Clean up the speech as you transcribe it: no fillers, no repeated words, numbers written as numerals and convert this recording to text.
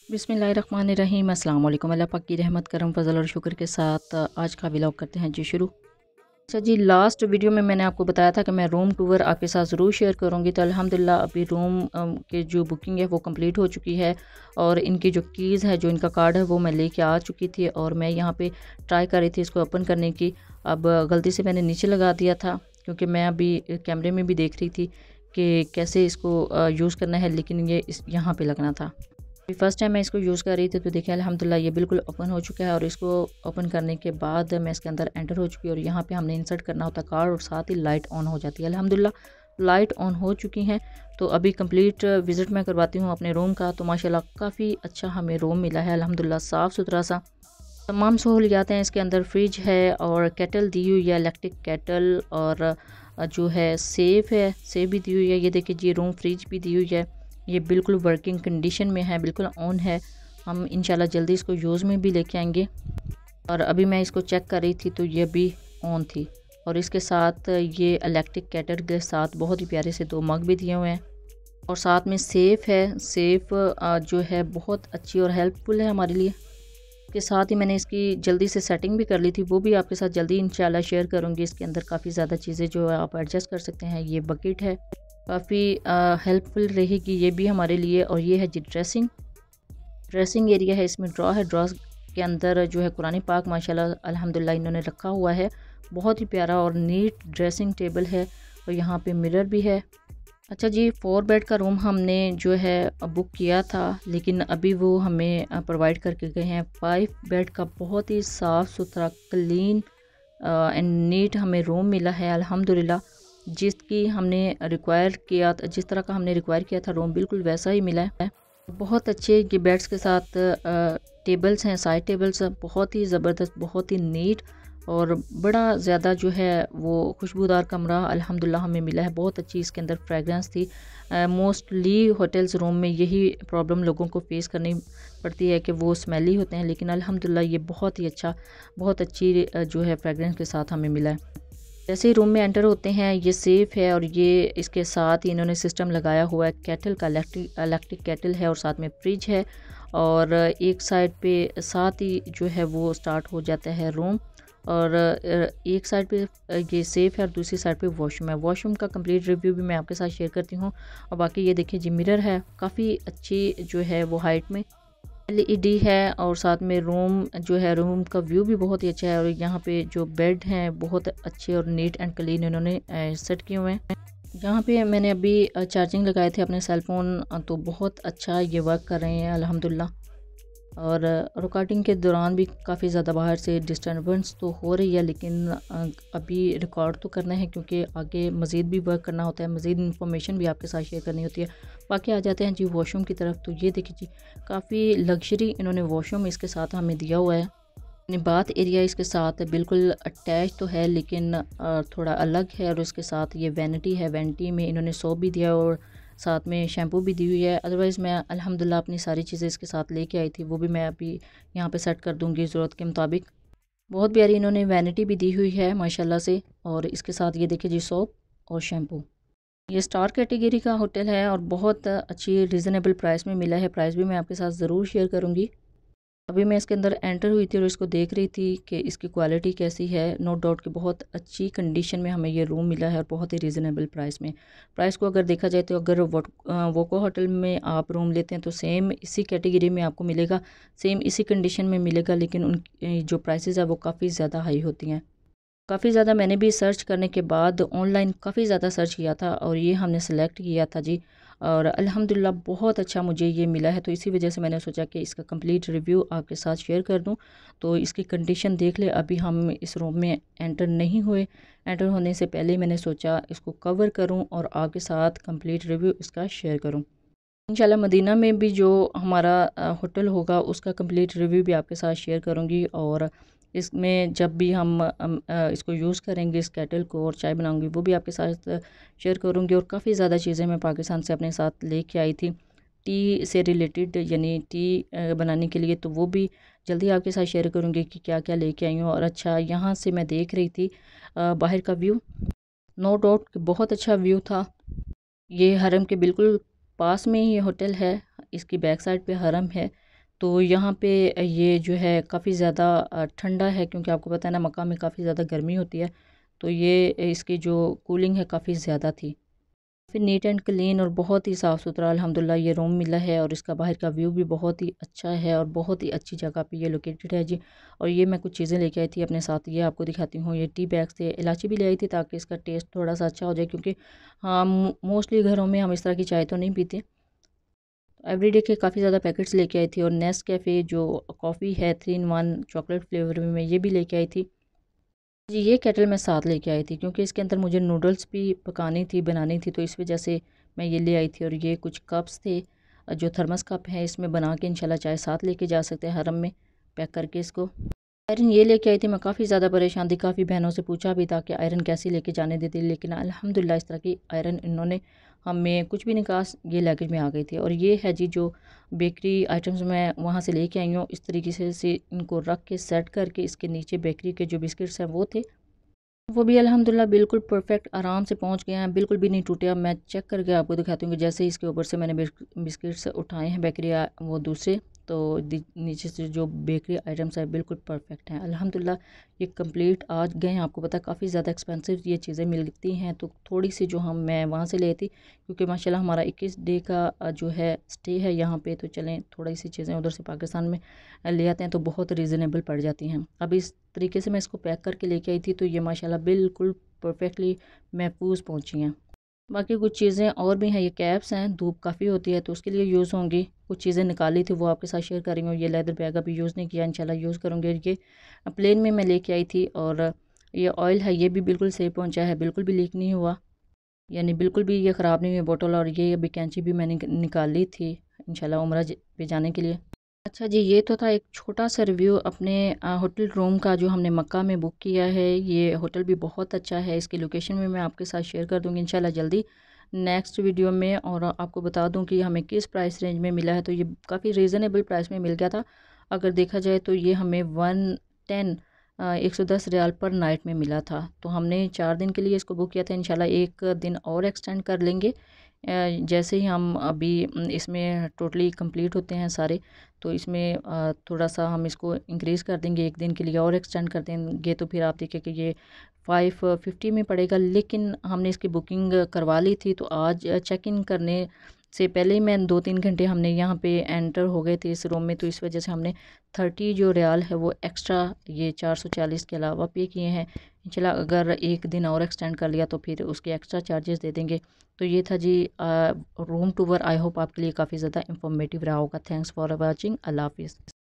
बिस्मिल्लाहिर्रहमानिर्रहीम। अस्सलाम वालेकुम। अल्लाह पाक की रहमत करम फजल और शुक्र के साथ आज का व्लॉग करते हैं जी शुरू। अच्छा जी, लास्ट वीडियो में मैंने आपको बताया था कि मैं रूम टूर आपके साथ ज़रूर शेयर करूंगी। तो अल्हम्दुलिल्लाह अभी रूम के जो बुकिंग है वो कंप्लीट हो चुकी है और इनकी जो कीज़ है, जो इनका कार्ड है वो मैं लेके आ चुकी थी और मैं यहाँ पे ट्राई कर रही थी इसको ओपन करने की। अब गलती से मैंने नीचे लगा दिया था क्योंकि मैं अभी कैमरे में भी देख रही थी कि कैसे इसको यूज़ करना है, लेकिन ये इस यहाँ पर लगना था। फर्स्ट टाइम मैं इसको यूज़ कर रही थी तो देखिए अल्हम्दुलिल्लाह ये बिल्कुल ओपन हो चुका है और इसको ओपन करने के बाद मैं इसके अंदर एंटर हो चुकी हूँ और यहाँ पे हमने इंसर्ट करना होता है कार्ड और साथ ही लाइट ऑन हो जाती है। अल्हम्दुलिल्लाह लाइट ऑन हो चुकी हैं। तो अभी कंप्लीट विज़िट मैं करवाती हूँ अपने रूम का। तो माशाल्लाह काफ़ी अच्छा हमें रूम मिला है, अल्हम्दुलिल्लाह साफ़ सुथरा सा, तमाम सहूलियात हैं इसके अंदर। फ्रिज है और केटल दी हुई है, इलेक्ट्रिक केटल, और जो है सेफ़ है, सेफ़ भी दी हुई है। ये देखिए जी, रूम फ्रिज भी दी हुई है, ये बिल्कुल वर्किंग कंडीशन में है, बिल्कुल ऑन है। हम इंशाल्लाह जल्दी इसको यूज़ में भी लेके आएंगे। और अभी मैं इसको चेक कर रही थी तो ये भी ऑन थी और इसके साथ ये इलेक्ट्रिक केटल के साथ बहुत ही प्यारे से 2 मग भी दिए हुए हैं और साथ में सेफ़ है। सेफ़ जो है बहुत अच्छी और हेल्पफुल है हमारे लिए। के साथ ही मैंने इसकी जल्दी से सेटिंग भी कर ली थी, वो भी आपके साथ जल्दी इंशाल्लाह शेयर करूँगी। इसके अंदर काफ़ी ज़्यादा चीज़ें जो है आप एडजस्ट कर सकते हैं। ये बकेट है, काफ़ी हेल्पफुल रहेगी ये भी हमारे लिए। और ये है जी ड्रेसिंग एरिया है, इसमें ड्रॉ है, ड्रॉ के अंदर जो है कुरान पाक माशाल्लाह अल्हम्दुलिल्लाह इन्होंने रखा हुआ है। बहुत ही प्यारा और नीट ड्रेसिंग टेबल है और यहाँ पे मिरर भी है। अच्छा जी, 4 बेड का रूम हमने जो है बुक किया था, लेकिन अभी वो हमें प्रोवाइड करके गए हैं 5 बेड का। बहुत ही साफ़ सुथरा, क्लीन एंड नीट हमें रूम मिला है अल्हम्दुलिल्लाह। जिसकी हमने रिक्वायर किया, जिस तरह का हमने रिक्वायर किया था रूम बिल्कुल वैसा ही मिला है। बहुत अच्छे ये बेड्स के साथ टेबल्स हैं, साइड टेबल्स, बहुत ही ज़बरदस्त, बहुत ही नीट और बड़ा ज़्यादा जो है वो खुशबूदार कमरा अल्हम्दुलिल्लाह हमें मिला है। बहुत अच्छी इसके अंदर फ्रेगरेंस थी। मोस्टली होटल्स रूम में यही प्रॉब्लम लोगों को फेस करनी पड़ती है कि वो स्मेली होते हैं, लेकिन अल्हम्दुलिल्लाह ये बहुत ही अच्छा, बहुत अच्छी जो है फ्रेगरेंस के साथ हमें मिला है। जैसे ही रूम में एंटर होते हैं ये सेफ़ है और ये इसके साथ ही इन्होंने सिस्टम लगाया हुआ है केटल का, इलेक्ट्रिक केटल है और साथ में फ्रिज है। और एक साइड पे साथ ही जो है वो स्टार्ट हो जाता है रूम, और एक साइड पे ये सेफ़ है और दूसरी साइड पे वॉशरूम है। वॉशरूम का कंप्लीट रिव्यू भी मैं आपके साथ शेयर करती हूँ। और बाकी ये देखिए जी, मिरर है, काफ़ी अच्छी जो है वो हाइट में एलईडी है और साथ में रूम जो है, रूम का व्यू भी बहुत ही अच्छा है। और यहाँ पे जो बेड हैं बहुत अच्छे और नीट एंड क्लीन इन्होंने सेट किए हुए हैं। यहाँ पे मैंने अभी चार्जिंग लगाए थे अपने सेलफ़ोन, तो बहुत अच्छा ये वर्क कर रहे हैं अल्हम्दुलिल्लाह। और रिकॉर्डिंग के दौरान भी काफ़ी ज़्यादा बाहर से डिस्टर्बेंस तो हो रही है, लेकिन अभी रिकॉर्ड तो करना है क्योंकि आगे मज़ीद भी वर्क करना होता है, मज़ीद इन्फॉर्मेशन भी आपके साथ शेयर करनी होती है। बाकी आ जाते हैं जी वॉशरूम की तरफ। तो ये देखिए जी, काफ़ी लग्जरी इन्होंने वॉशरूम इसके साथ हमें दिया हुआ है। बाथ एरिया इसके साथ बिल्कुल अटैच तो है, लेकिन थोड़ा अलग है। और उसके साथ ये वैनिटी है, वैनिटी में इन्होंने सोप भी दिया और साथ में शैम्पू भी दी हुई है। अदरवाइज़ मैं अल्हम्दुलिल्लाह अपनी सारी चीज़ें इसके साथ लेके आई थी, वो भी मैं अभी यहाँ पे सेट कर दूँगी ज़रूरत के मुताबिक। बहुत प्यारी इन्होंने वैनिटी भी दी हुई है माशाल्लाह से। और इसके साथ ये देखिए जी, सोप और शैम्पू। ये स्टार कैटेगरी का होटल है और बहुत अच्छी रिजनेबल प्राइस में मिला है। प्राइस भी मैं आपके साथ ज़रूर शेयर करूँगी। अभी मैं इसके अंदर एंटर हुई थी और इसको देख रही थी कि इसकी क्वालिटी कैसी है। नो डाउट कि बहुत अच्छी कंडीशन में हमें ये रूम मिला है और बहुत ही रीज़नेबल प्राइस में। प्राइस को अगर देखा जाए तो अगर वोको होटल में आप रूम लेते हैं तो सेम इसी कैटेगरी में आपको मिलेगा, सेम इसी कंडीशन में मिलेगा, लेकिन उन जो प्राइसेस है वो काफ़ी ज़्यादा हाई होती हैं। काफ़ी ज़्यादा मैंने भी सर्च करने के बाद ऑनलाइन काफ़ी ज़्यादा सर्च किया था और ये हमने सेलेक्ट किया था जी। और अल्हम्दुलिल्लाह बहुत अच्छा मुझे ये मिला है, तो इसी वजह से मैंने सोचा कि इसका कंप्लीट रिव्यू आपके साथ शेयर कर दूं। तो इसकी कंडीशन देख ले। अभी हम इस रूम में एंटर नहीं हुए, एंटर होने से पहले ही मैंने सोचा इसको कवर करूं और आपके साथ कंप्लीट रिव्यू इसका शेयर करूं। इंशाल्लाह मदीना में भी जो हमारा होटल होगा उसका कंप्लीट रिव्यू भी आपके साथ शेयर करूंगी। और इसमें जब भी हम इसको यूज़ करेंगे, इस केटल को, और चाय बनाऊंगी वो भी आपके साथ शेयर करूंगी। और काफ़ी ज़्यादा चीज़ें मैं पाकिस्तान से अपने साथ लेके आई थी टी से रिलेटेड, यानी टी बनाने के लिए, तो वो भी जल्दी आपके साथ शेयर करूंगी कि क्या क्या लेके आई हूँ। और अच्छा, यहाँ से मैं देख रही थी बाहर का व्यू, नो डाउट बहुत अच्छा व्यू था। ये हरम के बिल्कुल पास में ही ये होटल है, इसकी बैक साइड पे हरम है। तो यहाँ पे ये जो है काफ़ी ज़्यादा ठंडा है, क्योंकि आपको पता है ना मक्का में काफ़ी ज़्यादा गर्मी होती है। तो ये इसकी जो कूलिंग है काफ़ी ज़्यादा थी। फिर नीट एंड क्लीन और बहुत ही साफ़ सुथरा अल्हम्दुलिल्लाह ये रूम मिला है, और इसका बाहर का व्यू भी बहुत ही अच्छा है और बहुत ही अच्छी जगह पे ये लोकेटेड है जी। और ये मैं कुछ चीज़ें लेके आई थी अपने साथ, ये आपको दिखाती हूँ। ये टी बैग्स थे, इलायची भी ले आई थी ताकि इसका टेस्ट थोड़ा सा अच्छा हो जाए, क्योंकि हाँ मोस्टली घरों में हम इस तरह की चाय तो नहीं पीते। एवरीडे के काफ़ी ज़्यादा पैकेट्स लेके आई थी, और नेस्ट कैफ़े जो कॉफ़ी है 3 in 1 चॉकलेट फ्लेवर में, ये भी लेके आई थी जी। ये केटल मैं साथ लेके आई थी, क्योंकि इसके अंदर मुझे नूडल्स भी पकानी थी, बनानी थी, तो इस वजह से मैं ये ले आई थी। और ये कुछ कप्स थे, जो थर्मस कप हैं, इसमें बना के इंशाल्लाह चाय साथ लेके जा सकते हैं हरम में, पैक करके इसको। आयरन ये लेके आई थी, मैं काफ़ी ज़्यादा परेशान थी, काफ़ी बहनों से पूछा भी था कि आयरन कैसी लेके जाने देती, लेकिन अल्हम्दुलिल्लाह इस तरह की आयरन इन्होंने हमें कुछ भी नहीं कहा, ये लगेज में आ गई थी। और ये है जी जो बेकरी आइटम्स मैं वहाँ से लेके आई हूँ, इस तरीके से इनको रख के सेट करके इसके नीचे बेकरी के जो बिस्किट्स हैं वो थे, वो भी अल्हम्दुलिल्लाह बिल्कुल परफेक्ट आराम से पहुंच गए हैं, बिल्कुल भी नहीं टूटे। अब मैं चेक करके आपको दिखाती हूँ कि जैसे ही इसके ऊपर से मैंने बिस्किट्स उठाए हैं बेकरी वो दूसरे, तो नीचे से जो बेकरी आइटम्स है बिल्कुल परफेक्ट हैं अल्हम्दुलिल्लाह। ये कंप्लीट आज गए हैं, आपको पता है काफ़ी ज़्यादा एक्सपेंसिव ये चीज़ें मिलती हैं, तो थोड़ी सी जो मैं वहाँ से ले थी, क्योंकि माशाल्लाह हमारा 21 डे का जो है स्टे है यहाँ पे, तो चलें थोड़ी सी चीज़ें उधर से पाकिस्तान में ले आते हैं तो बहुत रीज़नेबल पड़ जाती हैं। अब इस तरीके से मैं इसको पैक करके लेके आई थी, तो ये माशाल्लाह बिल्कुल परफेक्टली महफूज पहुंची हैं। बाकी कुछ चीज़ें और भी हैं, ये कैप्स हैं, धूप काफ़ी होती है तो उसके लिए यूज़ होंगी। कुछ चीज़ें निकाली थी वो आपके साथ शेयर कर रही हूँ। ये लेदर बैग अभी यूज़ नहीं किया, इंशाल्लाह यूज़ करूँगी। ये प्लेन में मैं लेके आई थी, और ये ऑयल है, ये भी बिल्कुल सही पहुँचा है, बिल्कुल भी लीक नहीं हुआ, यानी बिल्कुल भी ये ख़राब नहीं हुई बोतल। और ये अभी कैंची भी मैंने निकाल ली थी इंशाल्लाह उम्रा पे जाने के लिए। अच्छा जी, ये तो था एक छोटा सा रिव्यू अपने होटल रूम का जो हमने मक्का में बुक किया है। ये होटल भी बहुत अच्छा है, इसकी लोकेशन भी मैं आपके साथ शेयर कर दूँगी इंशाल्लाह जल्दी नेक्स्ट वीडियो में। और आपको बता दूँ कि हमें किस प्राइस रेंज में मिला है, तो ये काफ़ी रीज़नेबल प्राइस में मिल गया था। अगर देखा जाए तो ये हमें 110 110 रियाल पर नाइट में मिला था। तो हमने 4 दिन के लिए इसको बुक किया था, इंशाल्लाह 1 दिन और एक्सटेंड कर लेंगे जैसे ही हम अभी इसमें टोटली कंप्लीट होते हैं सारे, तो इसमें थोड़ा सा हम इसको इंक्रीज़ कर देंगे, 1 दिन के लिए और एक्सटेंड कर देंगे, तो फिर आप देखिए कि ये 550 में पड़ेगा। लेकिन हमने इसकी बुकिंग करवा ली थी, तो आज चेक इन करने से पहले ही मैं 2-3 घंटे हमने यहाँ पे एंटर हो गए थे इस रूम में, तो इस वजह से हमने 30 जो रियाल है वो एक्स्ट्रा ये 440 के अलावा पे किए हैं। चला अगर 1 दिन और एक्सटेंड कर लिया तो फिर उसके एक्स्ट्रा चार्जेस दे देंगे। तो ये था जी रूम टूर। आई होप आपके लिए काफ़ी ज़्यादा इंफॉर्मेटिव रहा होगा। Thanks for watching. अल्लाह हाफिज़।